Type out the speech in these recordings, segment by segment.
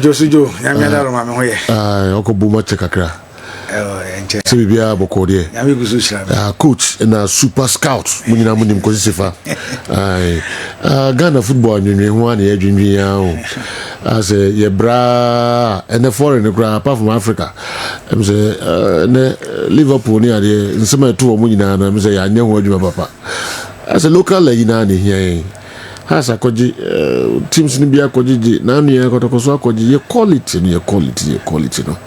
Josujo, Yamada Roma, Okobuma Chekakra. So we be able to coach and a super scout. Munina Munim Kosifa. Ghana football, you one year junior as a Yebra and the foreign apart from Africa. I'm say Liverpool near the in some two Munina, and I'm say I know what you papa. As a local Laginani here. Has a koji teams in Bia Koji, Nania Kotoko Koji, your quality, no.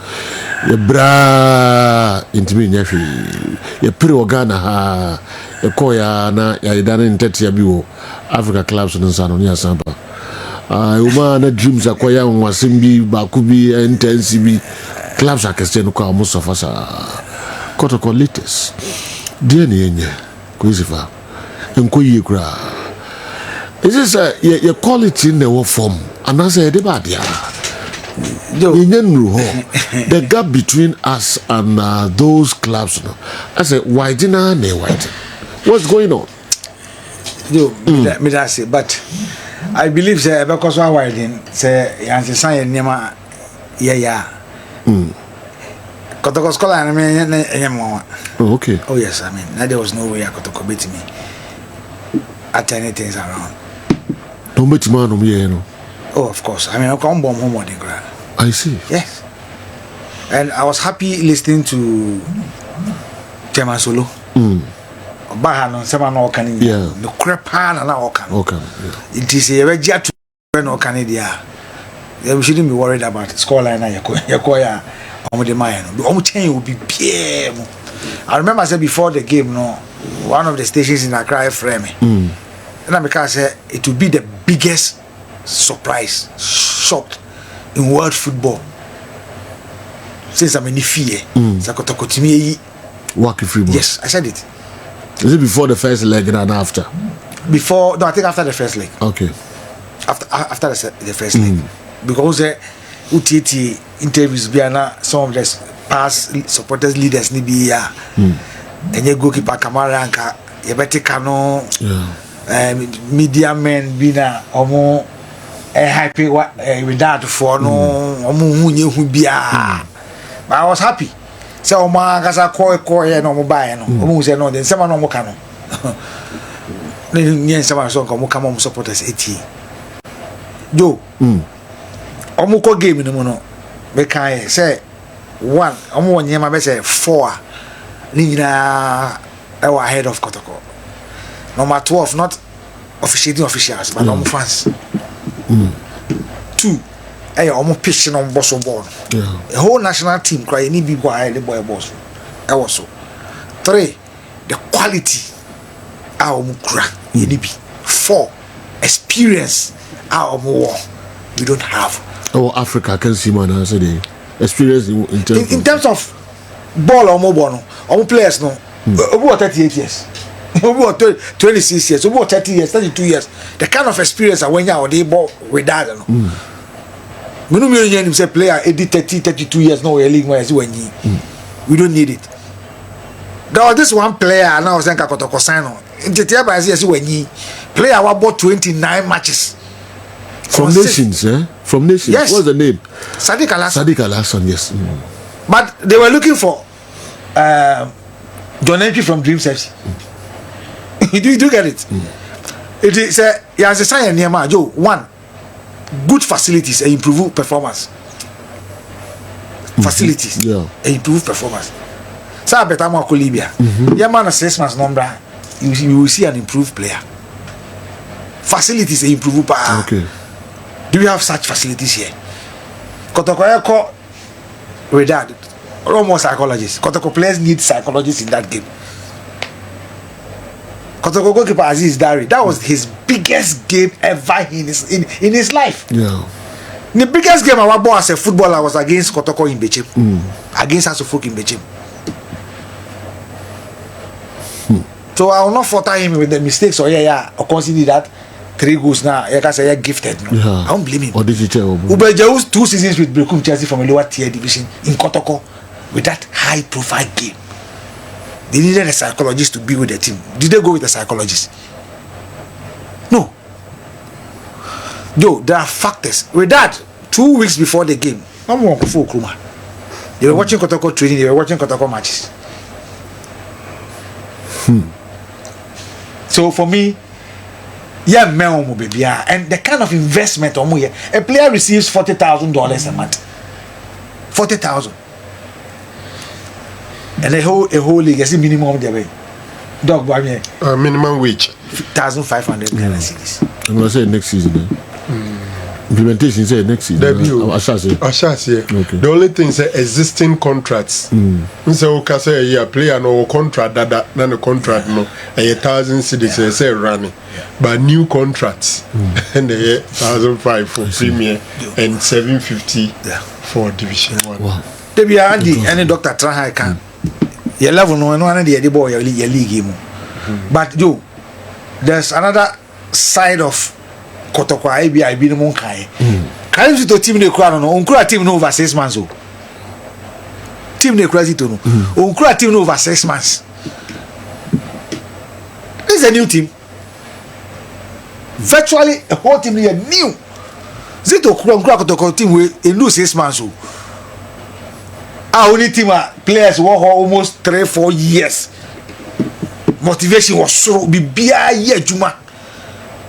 Your bra intimate, your pre Ghana, your Koya, ya done in Tetiabu, Africa clubs and Sanonia Sampa. Umana dreams are Koya, Wasimbi, Bakubi, and NCB clubs are Kessben, most of us are Kotoko latest. Dear Nia, Kuzifa, and Koyikra. Is this your quality in the war form? And I say the bad, the gap between us and those clubs. I say, why didn't they white? What's going on? Me that say, but I believe say because I widen say Yancy San Nema, yeah. Kotoko scholar, I mean, oh, okay. Oh yes, I mean, there was no way I could beat me at any things around. Don't bet man on me, no. Oh, of course. I mean, I come bomb home on the ground. I see. Yes. And I was happy listening to Tema Solo. Bahan on seven or can the crepan and all can. Okay. It is a regular to no Canada. We shouldn't be worried about scoreline. Yakoya on the mine. The only chain will be PM. I remember I said before the game, no, one of the stations in Accra frame. And I say it will be the biggest surprise, shock in world football since I'm in the fear. Yes, I said it. Is it before the first leg and after? Before, no, I think after the first leg. Okay. After the first leg, because UTT interviews Biana, some of the past supporters leaders ni be here, and you goalkeeper Kamara Anka, you better cano. Media men bina omo happy with that for no omo who be but I was happy. So omo kasa ko no mo buy no omo say no then some no mo kano ni some so ko mo come supporters 80 do omo ko game no mo no be kan say one omo nyema be say 4 ni na ahead of Kotoko. Number 12, not officiating officials, but normal fans. 2, almost pitching on boss on board. The whole national team cry any big boy, the boy boss. I was so. 3, the quality. Our mukra, any be. 4, experience. Our war. We don't have. Oh, Africa can see man answer the experience in terms of ball or mobile, or players no. Over 38 years. Over 26 years, over 30 years, 32 years. The kind of experience I went out they bought with that. We don't mean say player 32 years no league when we don't need it. There was this one player and I was saying Kotoko sign. Player who bought 29 matches. From nations, From nations. Yes. What's the name? Sadiq Al-Hassan, yes. But they were looking for John Entry from Dreams FC. You do get it? It is a sign near my Joe. 1, good facilities and improve performance. Facilities, and improve performance. So better more Libya. Your man a 6 months number, you will see an improved player. Facilities and improve. Okay. Do we have such facilities here? Kotoko with that, almost psychologists. Kotoko players need psychologists in that game. Kotoko goalkeeper Aziz Dari, that was his biggest game ever in his life. Yeah. The biggest game I bought as a footballer was against Kotoko in Bechim. Against Asufuk in Bechim. So I will not fault him with the mistakes or or consider that 3 goals now. I can say gifted. No? Yeah. I don't blame him. Or did you tell? Ubeja's 2 seasons with Brekum Chelsea from a lower tier division in Kotoko with that high profile game. They needed a psychologist to be with the team. Did they go with a psychologist? No. Yo, there are factors. With that, 2 weeks before the game. I'm on full Kruma. They were watching Kotoko training, they were watching Kotoko matches. So for me, yeah, baby, and the kind of investment on a player receives $40,000 a month. 40,000. And a whole league is minimum there. Dog boy, minimum wage 1,500 Ghana cedis. I'm gonna say next season. Implementation say next season. Okay. The only thing is existing contracts. So okay, say yeah, player no contract that no contract no 1,000 cedis say running, but new contracts and they 1,500 for Premier and 750 for Division 1. Wow. They be Andy any doctor try can. Your level no one the boy your league. But yo, there's another side of Kotoko IB no mon kai. Can you to team the crown no unkura team no over 6 months. Team the crazy to no. Unkura team no over 6 months. This is a new team. Virtually a whole team is new. Zito unkura Kotoko team we a new 6 months. Our only team players were almost 3-4 years. Motivation was so be year Juma.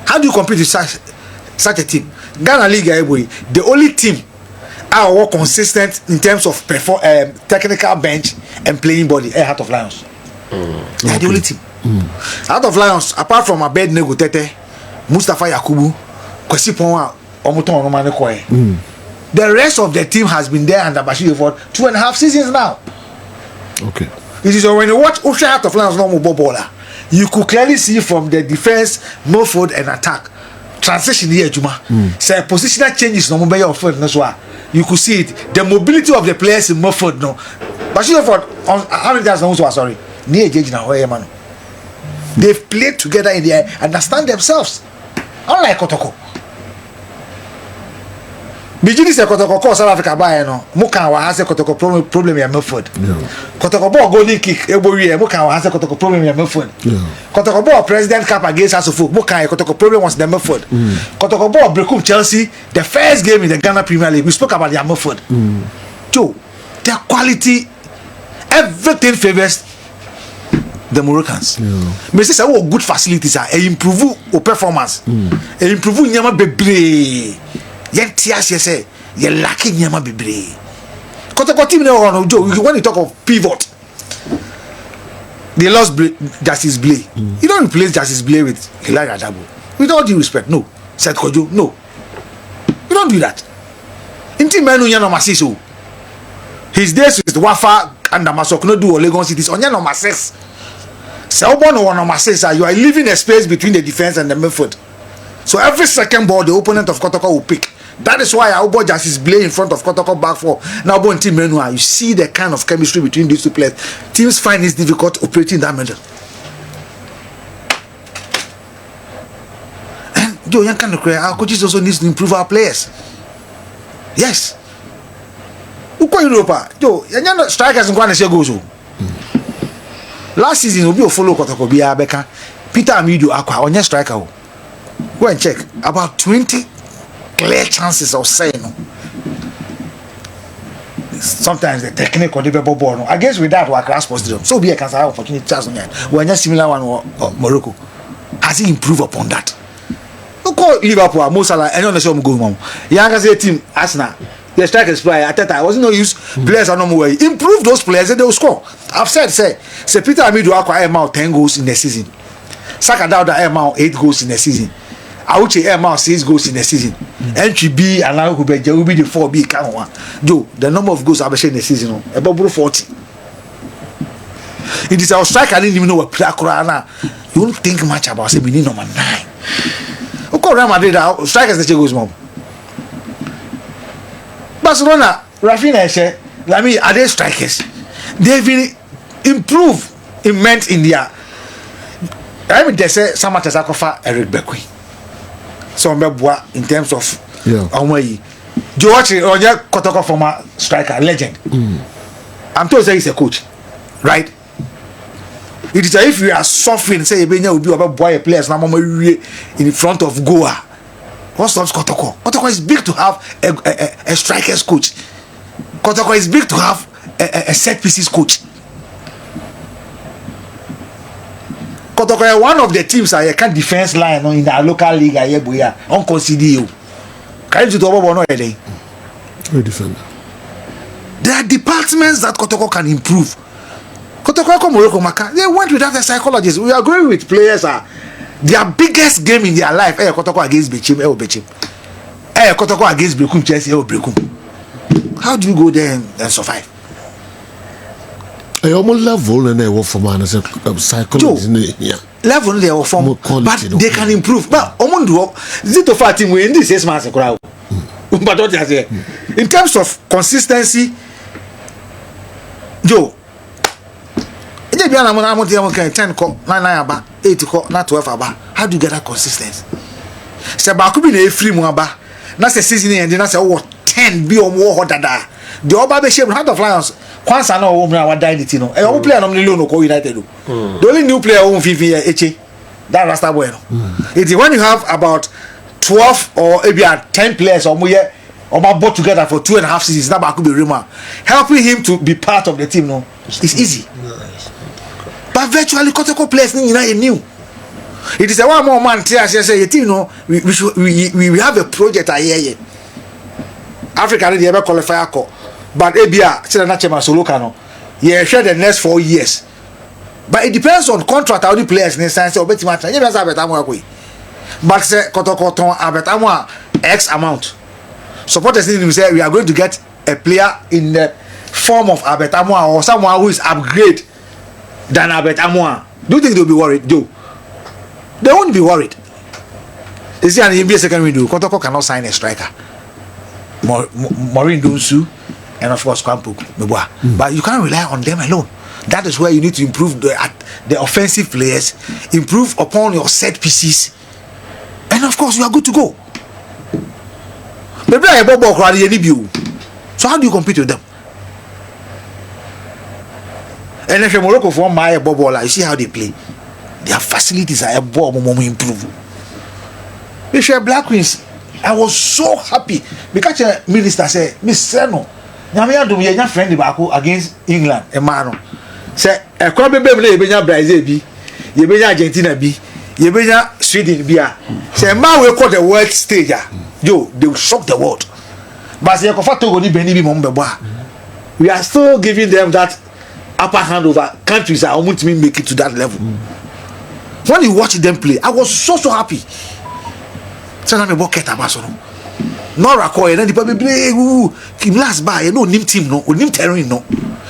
How do you compete with such a team? Ghana League, the only team are consistent in terms of technical bench and playing body. Heart of Lions. They are the only team. Heart of Lions, apart from Abednego Tete, Mustafa Yakubu, Kwesi Ponwa, Omuton Romane Koye. The rest of the team has been there under Bashir for 2.5 seasons now. Okay. It is when you watch Ocean Heart of Lions normal bowler, you could clearly see from the defense, midfield and attack transition here, Juma. So positional changes no more your field as well. You could see it. The mobility of the players in midfield no. Bashir for how many times no sorry. Near Jage now man. They've played together in the air, understand themselves. Unlike Kotoko. Bijini se Kotoko South Africa buy no muka wa has Kotoko problem ya midfield. Kotoko ball golden kick ebowie muka wa has Kotoko problem ya midfield. Kotoko ball president cap against Asofo muka Kotoko problem was the midfield. Kotoko ball break up Chelsea the first game in the Ghana Premier League we spoke about their midfield. Joe, their quality everything favors the Moroccans. Me say say good facilities are improve o performance. Improve nyama bebre. Yentias say you're lacking Yama Bibre. Kotoko team no Joe. When you talk of pivot, they lost Justice Blay. You don't replace Justice Blay with Elijah Jabo. With all due respect, no. Said Kojo, no. You don't do that. Inti menu yana masiso. His days with Wafa and Damasok no do Legon cities on yana mases. So you are leaving a space between the defense and the midfield. So every second ball the opponent of Kotoko will pick. That is why I bought Justice Blay in front of Kotoko back four. Now bon team Menua, you see the kind of chemistry between these two players. Teams find it difficult operating that middle. And Joe, young kind of clear. Our coaches also needs to improve our players. Yes. Uko Europa, Joe, young strikers in Guanesha goes. Last season will be a follow Kotoko be Abeka. Peter Amidu Aqua on your striker. Go and check about 20 clear chances of saying no. Sometimes the technique or the ball no. I guess with that we are class positive. So be a cancer opportunity chance on that. When you similar one or Morocco, has he improved upon that? Look at Liverpool, Mo Salah, and on the show go home. Young as a team, Arsenal, the strikers play at that wasn't no use. Players are no more way. Improve those players and they will score. I've said say Peter Amidu acquire amount 10 goals in the season. Saka Dauda amount 8 goals in the season. Auchi amount 6 goals in the season. Entry B and now will be the 4B count one. Joe, the number of goals I've in the season about 40. It is our striker. I didn't even know what Prakurana. You won't think much about say we need number 9. Okay, Real Madrid strikers the goes mom. Barcelona, Rafinha, Lami are they strikers? They've been improvement in their. I mean, they say some much as I offer Eric Beckwith. So in terms of George Onya Kotoko former striker legend. I'm told say he's a coach, right? It is if you are suffering, say you will be about boy players now in front of Goa. What stops Kotoko? Kotoko is big to have a strikers coach. Kotoko is big to have a set pieces coach. Kotoko is one of the teams I can defense line in our local league. I hear on consider you. Can you do no day? Defender. There are departments that Kotoko can improve. Kotoko Morocco Maka, they went without a psychologist. We are going with players their biggest game in their life. Kotoko against Bechim, Bechim. Kotoko against Brekum, Chelsea, Brekum. How do you go there and survive? I almost level and they work for man as a psychologist. Level they work for, but they can improve. But Omondo, Zito Fatim, we in this 6 months. But what I say, in terms of consistency, Joe. 10 ko 9 aba 8 ko na 12 aba. How do you get that consistency? Se ba ko bi na free mu aba na se season end na se 10 bi o mo ho dada the oba be shape Heart of Lions kwansa na o mu na wa dynasty no e o player no le no ko United do the only new player o 15 year eche that Rasta boy no it when you have about 12 or maybe 10 players or more or both together for 2.5 seasons na ba ko be rema helping him to be part of the team no it's easy. But virtually Kotoko players ni new. It is a one more man say your team no we have a project here. Africa they ever qualify ko. But Abia say na chema solo no. Yeah, share the next 4 years. But it depends on contract how the players in sense or better match. You be say better mo akoi. But say Kotoko ton better mo X amount. Supporters need say we are going to get a player in the form of Abetamo or someone who is upgrade than Abetamo. Do you think they'll be worried? Do they won't be worried? Is there an NBA second window? Kotoko cannot sign a striker. Maureen Dunsu and of course Kwampu Meboa. But you can't rely on them alone. That is where you need to improve the offensive players, improve upon your set pieces, and of course you are good to go. So how do you compete with them? And if Morocco for my ball, you see how they play. Their facilities are a ball improve. If you're Black Queens, I was so happy because the minister said, Miss Seno, Namia do your friend against England, a man. Say, a crabby baby, Benya Brazil be, Yebenya Argentina be, Yebenya Sweden be. Say, man will call the world stage. Yo, they will shock the world. But we are still giving them that upper hand over countries that almost make it to that level. When you watch them play, I was so happy. So now me bucket abasono. No record, and the people play last by no nim team no, nim terrain no.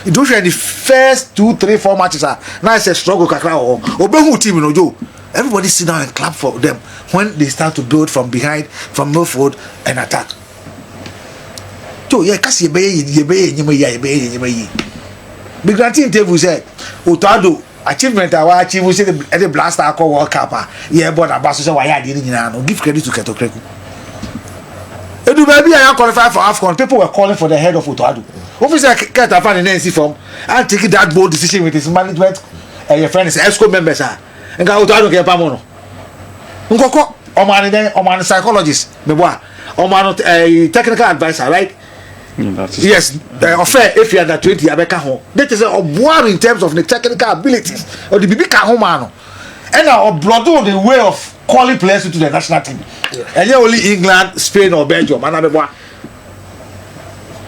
It don't the first 2, 3, 4 matches are now it's a struggle kakra or obehu team no Joe. Everybody sit down and clap for them when they start to build from behind, from midfield and attack. So yeah, kasi yebe nyima. Big granting table say Otado achievement I achieve we say the blaster call World Cup. Yeah, but abaso say why dey nyina no. Give credit to Kotoko. Edu baby I qualify for AFCON. People were calling for the head of Otado. Officer Keta fan in NC form and take that bold decision with his management and your friends ESCO members are. And go Otado get pamono. Nkoko oman psychologist meboa. Oman technical advisor, right? Yes, offer if you are that 20 abeka ho. That is a board in terms of the technical abilities or the bibi ka ho man. And now blood on the way of calling players to the national team. And you only England, Spain or Belgium.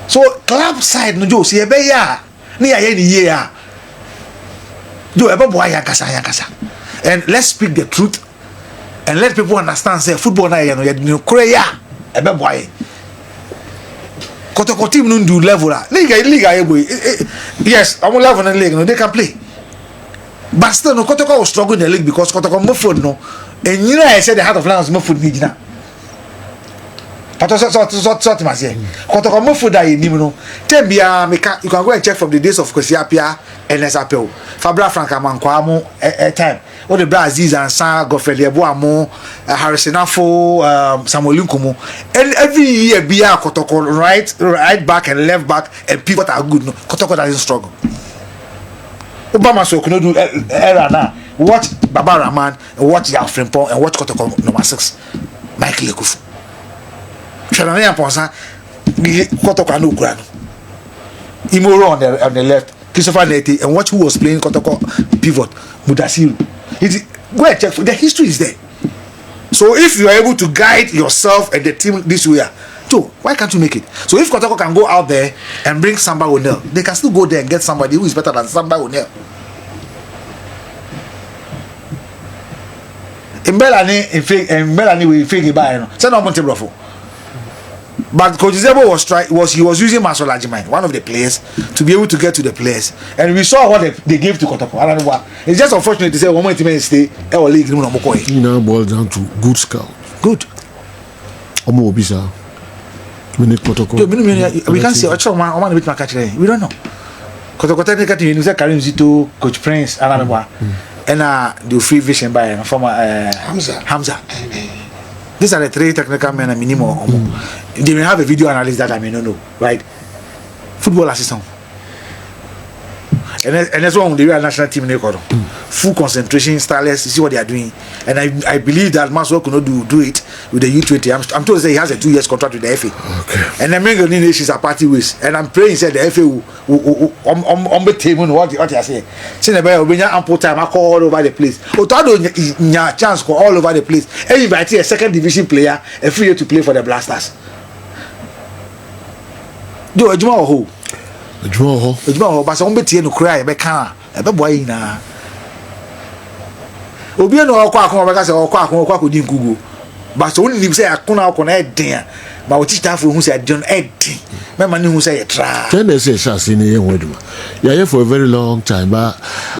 So club side no Joe see ebe ya. Ni aye ni ye ya. Joe ebe boy yakasa. And let's speak the truth and let people understand say football na ye no Korea ebe boy. Kotoko team no do level league yes I'm level in the league no they can play but still no Kotoko will struggle in the league because Kotoko muffood no and you know I said the Heart of Lions muffood need na but so must say Kotoko muffood that you no tell me you can go and check from the days of Kosiapia and SAPO Fabra Franca Mankwamo time all the Brazils and San Godfrey Eboamo Harrison Afo Samuel Nkumu and every year be a Kotoko right back and left back and pivot are good no Kotoko doesn't struggle. Obama so can do era now watch Baba Rahman and watch Yao Frimpong and watch Kotoko number 6 Michael Lekufu Tranaya Ponsa, Kotoko no Grano. Imoro on the left, Christopher Neti, and watch who was playing Kotoko pivot, Mudasiru. Go and check. The history is there. So if you are able to guide yourself and the team this way, so why can't you make it? So if Kotoko can go out there and bring Samba O'Neil, they can still go there and get somebody who is better than Samba O'Neil. In Belani, we figure by no. Say no Monte Brofo. But Coach Zebo was using Masola Jimai, one of the players, to be able to get to the players, and we saw what they gave to Kotoko. I don't know what. It's just unfortunate to say one more team stay. Our league no more. You know, boils down to good scout. Good. Omo Obisa. We need Kotoko. We can't say Oman with Makachre. We don't know. Kotoko technical team. You say Karim Zito, Coach Prince, I don't know. And the free vision by former Hamza. These are the three technical men and minimum. They may have a video analyst that I may not know, right? Football assistant. And that's one of the real national team in the full concentration, starless, you see what they are doing. And I believe that Maswell could not do it with the U20. I'm told that he has a 2 years contract with the FA. Okay. And the Mengo nations are party ways. And I'm praying that the FA will on the table what you are saying. Saying about when you ample time, I call all over the place. Otado chance call all over the place. Everybody a second division player, a free year to play for the Blasters. Do a Juma who? Ejuma but some betie no cry be kan e be boy na obi no okwa akon be ka se okwa akon di nkugu but so ni say akon e den ba o teacher for hu say den e den me ma ni hu say e tra ten say shasi ni yen waduma ya here for a very long time but